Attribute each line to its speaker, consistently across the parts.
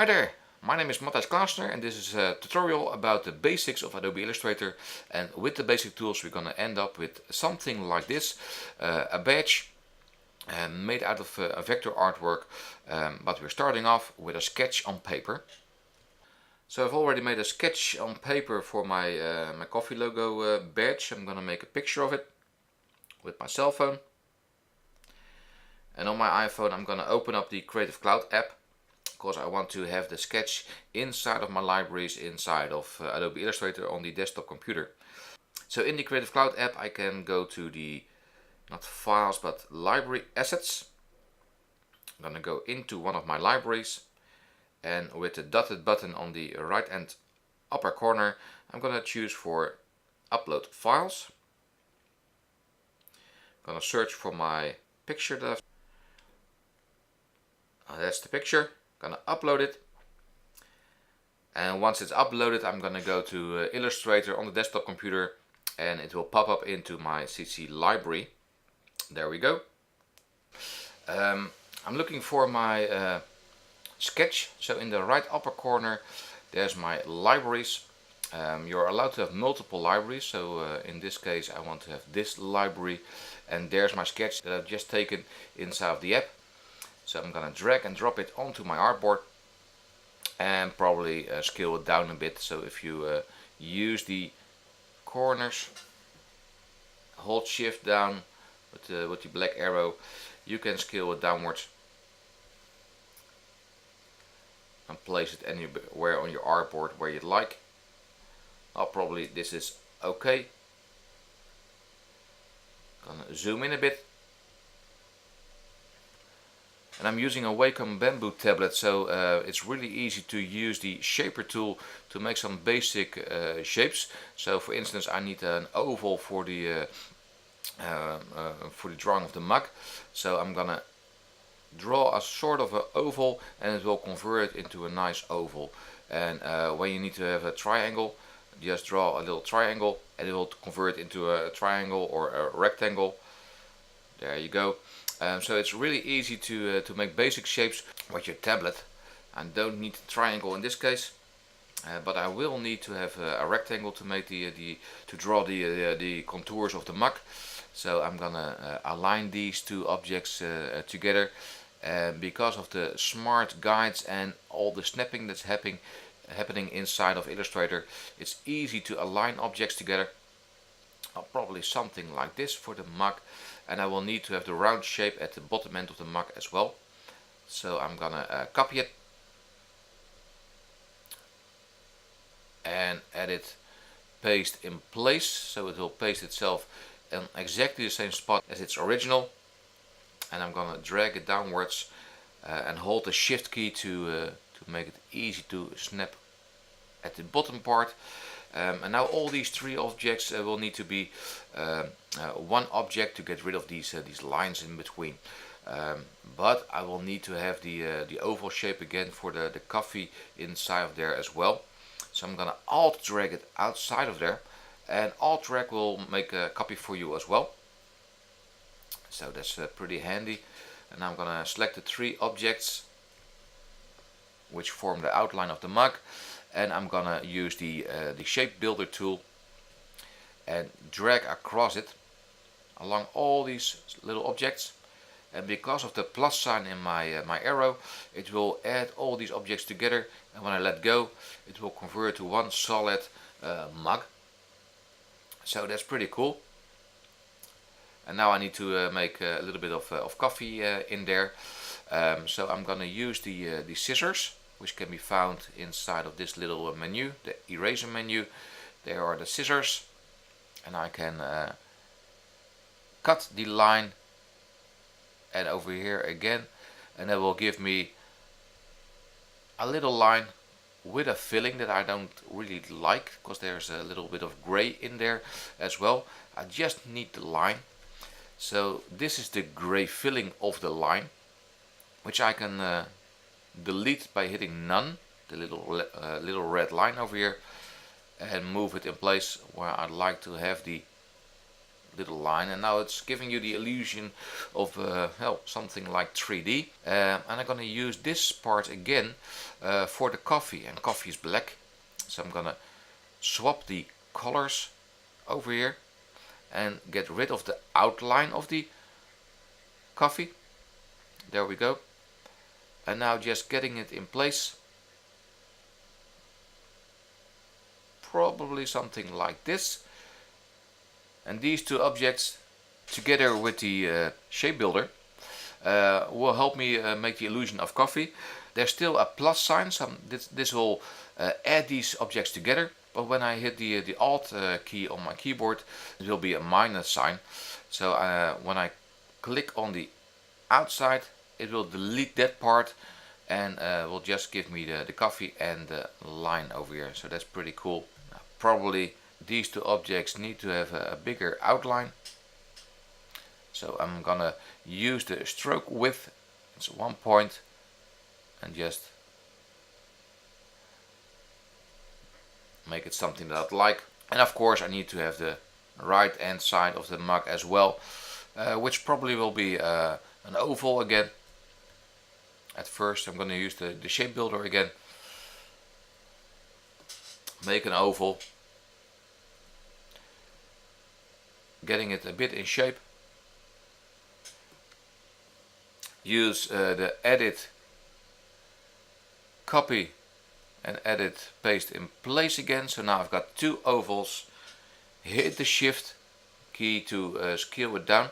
Speaker 1: Hi there, my name is Matthijs Klaasner and this is a tutorial about the basics of Adobe Illustrator, and with the basic tools we're going to end up with something like this, a badge made out of a vector artwork, but we're starting off with a sketch on paper. So I've already made a sketch on paper for my, my coffee logo badge. I'm going to make a picture of it with my cell phone, and on my iPhone I'm going to open up the Creative Cloud app, because I want to have the sketch inside of my libraries inside of Adobe Illustrator on the desktop computer. So in the Creative Cloud app I can go to the, not files, but library assets. I'm going to go into one of my libraries, and with the dotted button on the right hand upper corner I'm going to choose for upload files. I'm going to search for my picture that's the picture. Gonna upload it, and once it's uploaded I'm gonna go to Illustrator on the desktop computer, and it will pop up into my CC library. There we go. I'm looking for my sketch, so in the right upper corner there's my libraries. You're allowed to have multiple libraries, so in this case I want to have this library, and there's my sketch that I've just taken inside of the app. So I'm gonna drag and drop it onto my artboard and probably scale it down a bit. So if you use the corners, hold shift down with the black arrow, you can scale it downwards and place it anywhere on your artboard where you'd like. Probably this is okay. Gonna zoom in a bit. And I'm using a Wacom bamboo tablet, so it's really easy to use the shaper tool to make some basic shapes. So for instance I need an oval for the drawing of the mug. So I'm gonna draw a sort of an oval, and it will convert it into a nice oval. And when you need to have a triangle, just draw a little triangle and it will convert into a triangle or a rectangle. There you go. So it's really easy to make basic shapes with your tablet. I don't need a triangle in this case, but I will need to have a rectangle to make to draw the contours of the mug. So I'm gonna align these two objects together, because of the smart guides and all the snapping that's happening inside of Illustrator. It's easy to align objects together. Probably something like this for the mug, and I will need to have the round shape at the bottom end of the mug as well. So I'm gonna copy it and edit, paste in place, so it will paste itself in exactly the same spot as its original. And I'm gonna drag it downwards and hold the shift key to make it easy to snap at the bottom part. And now all these three objects will need to be one object to get rid of these lines in between. But I will need to have the oval shape again for the coffee inside of there as well. So I'm gonna alt drag it outside of there, and alt drag will make a copy for you as well. So that's pretty handy. And I'm gonna select the three objects which form the outline of the mug, and I'm gonna use the shapebuilder tool and drag across it along all these little objects. And because of the plus sign in my my arrow, it will add all these objects together, and when I let go it will convert to one solid mug. So that's pretty cool. And now I need to make a little bit of coffee in there. So I'm gonna use the scissors, which can be found inside of this little menu, the eraser menu. There are the scissors, and I can cut the line, and over here again, and that will give me a little line with a filling that I don't really like, because there's a little bit of gray in there as well. I just need the line. So this is the gray filling of the line, which I can delete by hitting none, the little red line over here, and move it in place where I'd like to have the little line, and now it's giving you the illusion of well, something like 3D. And I'm gonna use this part again for the coffee, and coffee is black, so I'm gonna swap the colors over here and get rid of the outline of the coffee. There we go. And now just getting it in place, probably something like this. And these two objects together with the shape builder will help me make the illusion of coffee. There's still a plus sign, so this will add these objects together, but when I hit the Alt key on my keyboard, it will be a minus sign. So when I click on the outside, it will delete that part and will just give me the coffee and the line over here. So that's pretty cool. Probably these two objects need to have a bigger outline. So I'm gonna use the stroke width, it's 1 point, and just make it something that I'd like. And of course I need to have the right hand side of the mug as well, which probably will be an oval again. At first I'm going to use the shape builder again, make an oval, getting it a bit in shape. Use the edit, copy and edit, paste in place again. So now I've got two ovals. Hit the shift key to scale it down,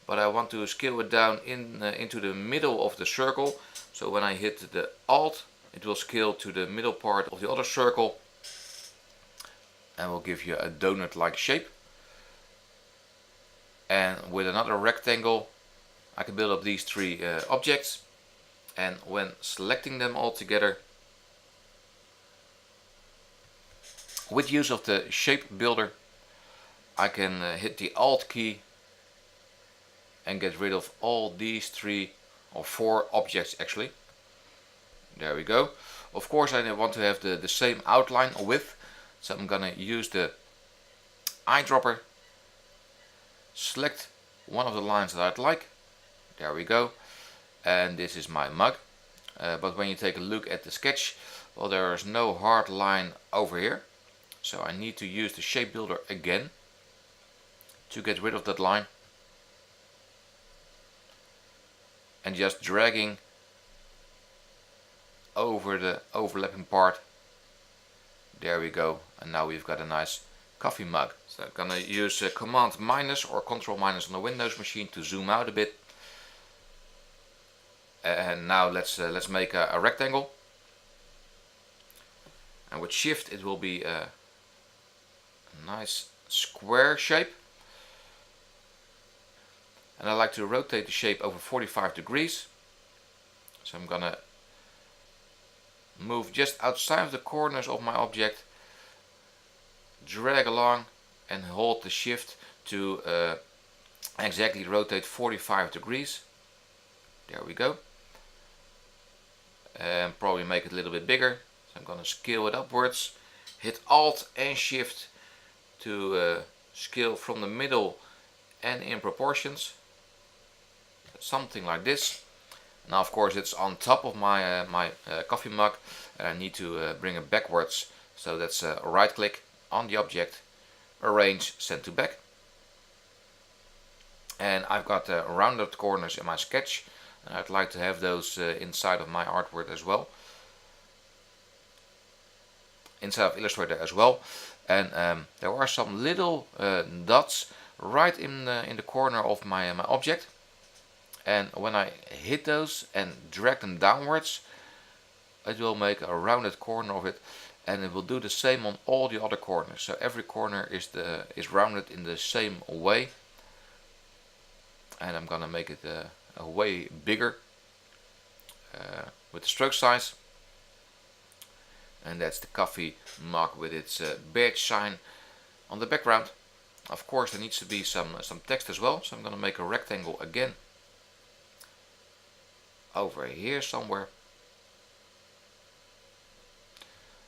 Speaker 1: but I want to scale it down into the middle of the circle. So when I hit the Alt, it will scale to the middle part of the other circle and will give you a donut like shape. And with another rectangle I can build up these three objects, and when selecting them all together with use of the shape builder, I can hit the Alt key and get rid of all these three or four objects actually. There we go. Of course I want to have the same outline width, so I'm gonna use the eyedropper, select one of the lines that I'd like. There we go. And this is my mug. But when you take a look at the sketch, well, there is no hard line over here. So I need to use the shape builder again to get rid of that line. And just dragging over the overlapping part. There we go. And now we've got a nice coffee mug. So I'm gonna use Command minus or Control minus on the Windows machine to zoom out a bit. And now let's make a rectangle. And with Shift it will be a nice square shape. And I like to rotate the shape over 45 degrees. So I'm gonna move just outside of the corners of my object, drag along and hold the Shift to exactly rotate 45 degrees. There we go. And probably make it a little bit bigger. So I'm gonna scale it upwards, hit Alt and Shift to scale from the middle and in proportions, something like this. Now of course it's on top of my coffee mug, and I need to bring it backwards. So that's a right click on the object, arrange, send to back. And I've got rounded corners in my sketch, and I'd like to have those inside of my artwork as well, inside of Illustrator as well. And there are some little dots right in the corner of my object, and when I hit those and drag them downwards, it will make a rounded corner of it, and it will do the same on all the other corners. So every corner is rounded in the same way, and I'm gonna make it a way bigger with the stroke size. And that's the coffee mug with its badge sign on the background. Of course there needs to be some text as well, so I'm gonna make a rectangle again over here somewhere.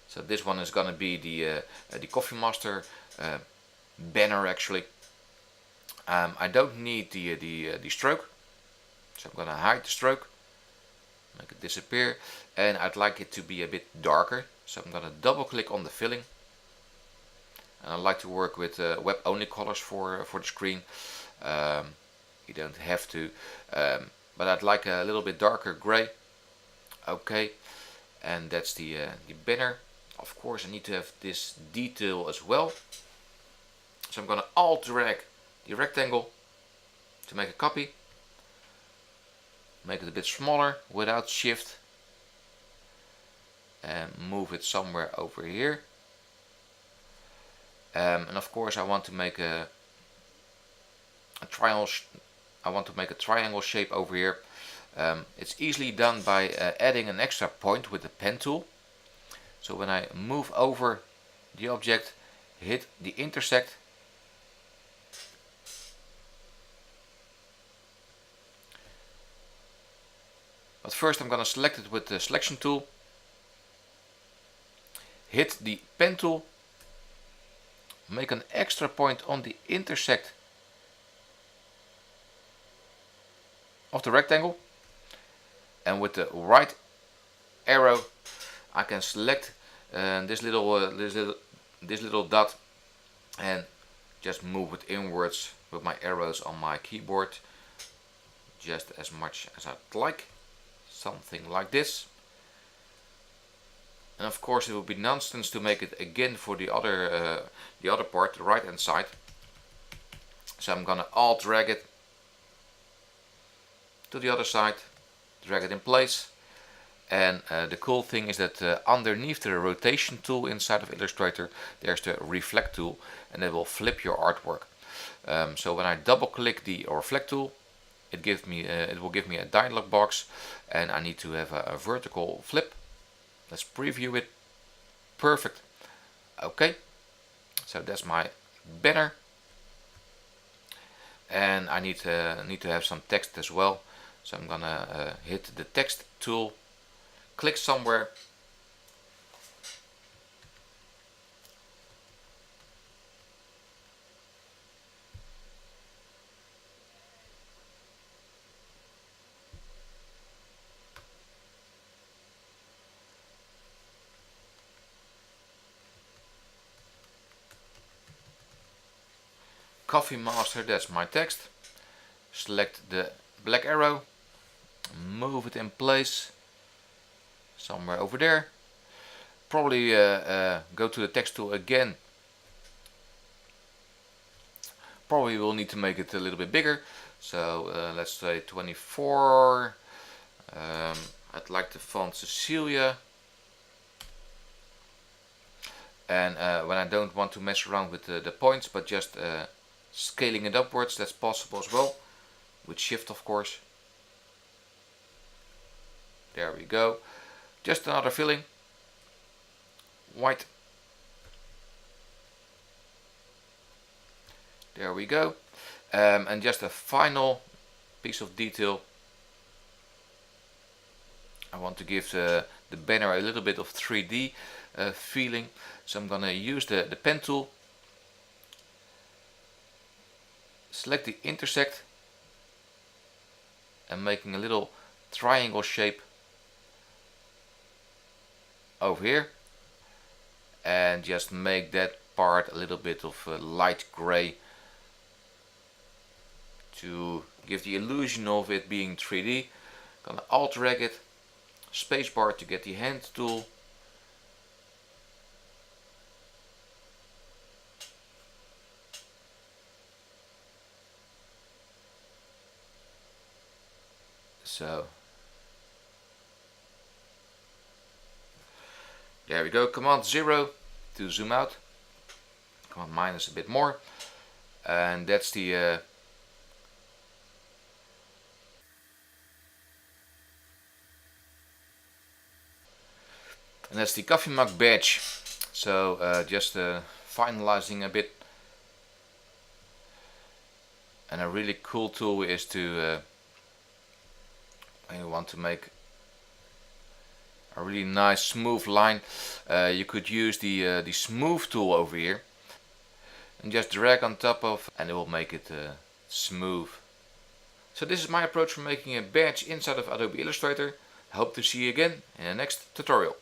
Speaker 1: So this one is gonna be the Coffee Master banner actually. I don't need the stroke, so I'm gonna hide the stroke, make it disappear, and I'd like it to be a bit darker, so I'm gonna double click on the filling. And I like to work with web only colors for the screen. You don't have to, but I'd like a little bit darker gray. Okay, and that's the banner. Of course I need to have this detail as well, so I'm gonna alt drag the rectangle to make a copy, make it a bit smaller without shift, and move it somewhere over here. And of course I want to make a triangle. I want to make a triangle shape over here. It's easily done by adding an extra point with the pen tool. So when I move over the object, hit the intersect, but first I'm going to select it with the selection tool, hit the pen tool, make an extra point on the intersect of the rectangle, and with the right arrow I can select this little dot and just move it inwards with my arrows on my keyboard, just as much as I'd like, something like this. And of course it would be nonsense to make it again for the other part, the right hand side. So I'm gonna alt drag it to the other side, drag it in place. And the cool thing is that underneath the rotation tool inside of Illustrator there's the reflect tool, and it will flip your artwork. So when I double click the reflect tool, it will give me a dialog box, and I need to have a vertical flip. Let's preview it. Perfect. Okay, so that's my banner, and I need to have some text as well. So I'm gonna hit the text tool, click somewhere, Coffee Master, that's my text. Select the black arrow, move it in place somewhere over there. Probably go to the text tool again. Probably will need to make it a little bit bigger, so let's say 24. I'd like the font Cecilia, and when I don't want to mess around with the points but just scaling it upwards, that's possible as well, with shift of course. There we go. Just another filling, white. There we go. And just a final piece of detail. I want to give the banner a little bit of 3D feeling, so I'm gonna use the pen tool, select the intersect, and making a little triangle shape over here, and just make that part a little bit of light gray to give the illusion of it being 3D. Gonna alt drag it, spacebar to get the hand tool, so there we go. Command 0 to zoom out, command minus a bit more, and that's the coffee mug badge. So just finalizing a bit. And a really cool tool is to when you want to make a really nice smooth line, you could use the smooth tool over here and just drag on top of, and it will make it smooth. So this is my approach for making a badge inside of Adobe Illustrator. I hope to see you again in the next tutorial.